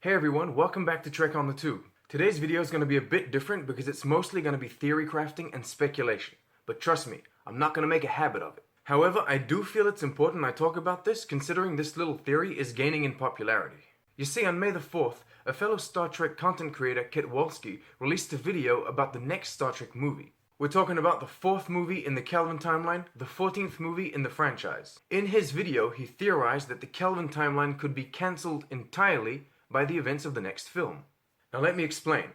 Hey everyone, welcome back to Trek on the Tube. Today's video is going to be a bit different because it's mostly going to be theory crafting and speculation. But trust me, I'm not going to make a habit of it. However, I do feel it's important I talk about this considering this little theory is gaining in popularity. You see, on May the 4th, a fellow Star Trek content creator, Ketwolski, released a video about the next Star Trek movie. We're talking about the 4th movie in the Kelvin timeline, the 14th movie in the franchise. In his video, he theorized that the Kelvin timeline could be cancelled entirely by the events of the next film. Now let me explain.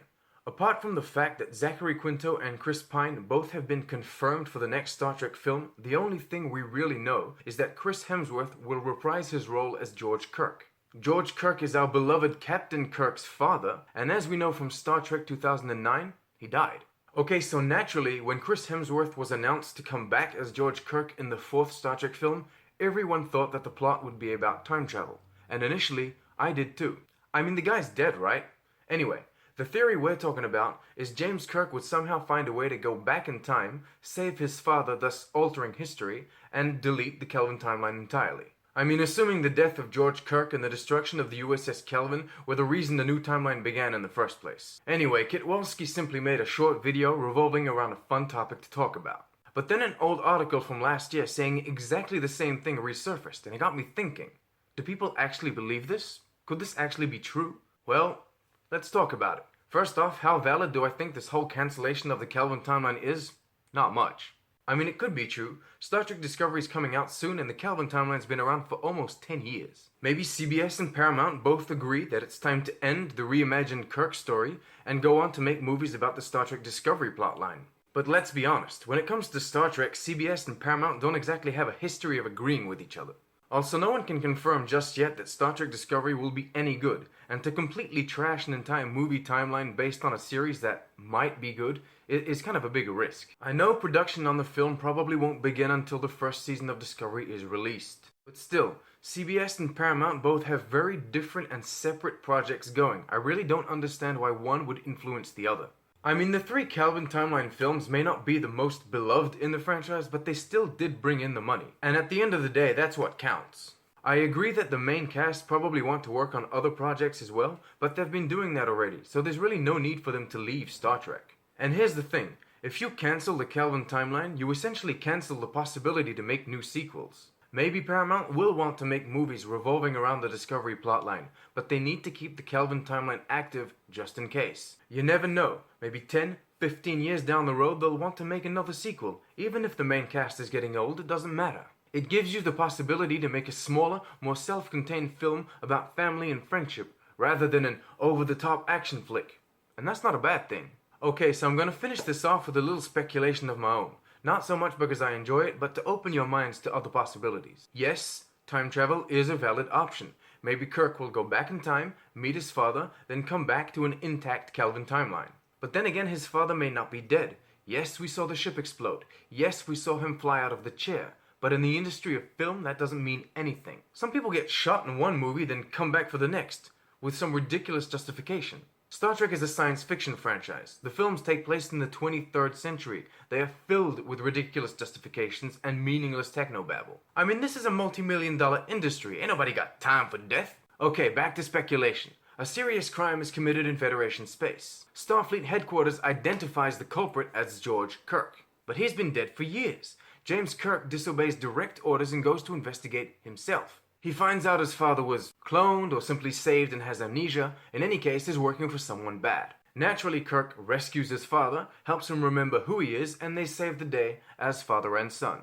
Apart from the fact that Zachary Quinto and Chris Pine both have been confirmed for the next Star Trek film, the only thing we really know is that Chris Hemsworth will reprise his role as George Kirk. George Kirk is our beloved Captain Kirk's father, and as we know from Star Trek 2009, he died. Okay, so naturally, when Chris Hemsworth was announced to come back as George Kirk in the 4th Star Trek film, everyone thought that the plot would be about time travel. And initially, I did too. I mean, the guy's dead, right? Anyway, the theory we're talking about is James Kirk would somehow find a way to go back in time, save his father, thus altering history, and delete the Kelvin timeline entirely. I mean, assuming the death of George Kirk and the destruction of the USS Kelvin were the reason the new timeline began in the first place. Anyway, Ketwolski simply made a short video revolving around a fun topic to talk about. But then an old article from last year saying exactly the same thing resurfaced, and it got me thinking, do people actually believe this? Could this actually be true? Well, let's talk about it. First off, how valid do I think this whole cancellation of the Kelvin timeline is? Not much. I mean, it could be true. Star Trek Discovery is coming out soon and the Kelvin timeline's been around for almost 10 years. Maybe CBS and Paramount both agree that it's time to end the reimagined Kirk story and go on to make movies about the Star Trek Discovery plotline. But let's be honest, when it comes to Star Trek, CBS and Paramount don't exactly have a history of agreeing with each other. Also, no one can confirm just yet that Star Trek Discovery will be any good, and to completely trash an entire movie timeline based on a series that might be good is kind of a bigger risk. I know production on the film probably won't begin until the first season of Discovery is released. But still, CBS and Paramount both have very different and separate projects going. I really don't understand why one would influence the other. I mean, the 3 Kelvin timeline films may not be the most beloved in the franchise, but they still did bring in the money. And at the end of the day, that's what counts. I agree that the main cast probably want to work on other projects as well, but they've been doing that already, so there's really no need for them to leave Star Trek. And here's the thing, if you cancel the Kelvin timeline, you essentially cancel the possibility to make new sequels. Maybe Paramount will want to make movies revolving around the Discovery plotline, but they need to keep the Kelvin timeline active just in case. You never know, maybe 10, 15 years down the road they'll want to make another sequel. Even if the main cast is getting old, it doesn't matter. It gives you the possibility to make a smaller, more self-contained film about family and friendship, rather than an over-the-top action flick. And that's not a bad thing. Okay, so I'm gonna finish this off with a little speculation of my own. Not so much because I enjoy it, but to open your minds to other possibilities. Yes, time travel is a valid option. Maybe Kirk will go back in time, meet his father, then come back to an intact Kelvin timeline. But then again, his father may not be dead. Yes, we saw the ship explode. Yes, we saw him fly out of the chair. But in the industry of film, that doesn't mean anything. Some people get shot in one movie, then come back for the next, with some ridiculous justification. Star Trek is a science fiction franchise. The films take place in the 23rd century. They are filled with ridiculous justifications and meaningless technobabble. I mean, this is a multi-million-dollar industry. Ain't nobody got time for death. Okay, back to speculation. A serious crime is committed in Federation space. Starfleet headquarters identifies the culprit as George Kirk. But he's been dead for years. James Kirk disobeys direct orders and goes to investigate himself. He finds out his father was cloned or simply saved and has amnesia. In any case, he's working for someone bad. Naturally, Kirk rescues his father, helps him remember who he is, and they save the day as father and son.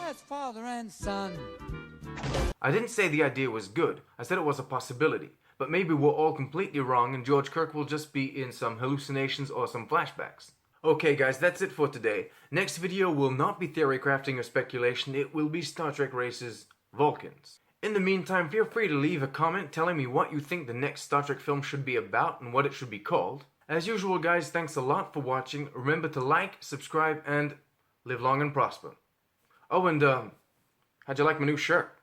As father and son. I didn't say the idea was good. I said it was a possibility. But maybe we're all completely wrong and George Kirk will just be in some hallucinations or some flashbacks. Okay guys, that's it for today. Next video will not be theory crafting or speculation, it will be Star Trek Race's Vulcans. In the meantime, feel free to leave a comment telling me what you think the next Star Trek film should be about and what it should be called. As usual guys, thanks a lot for watching. Remember to like, subscribe, and live long and prosper. Oh, and how'd you like my new shirt?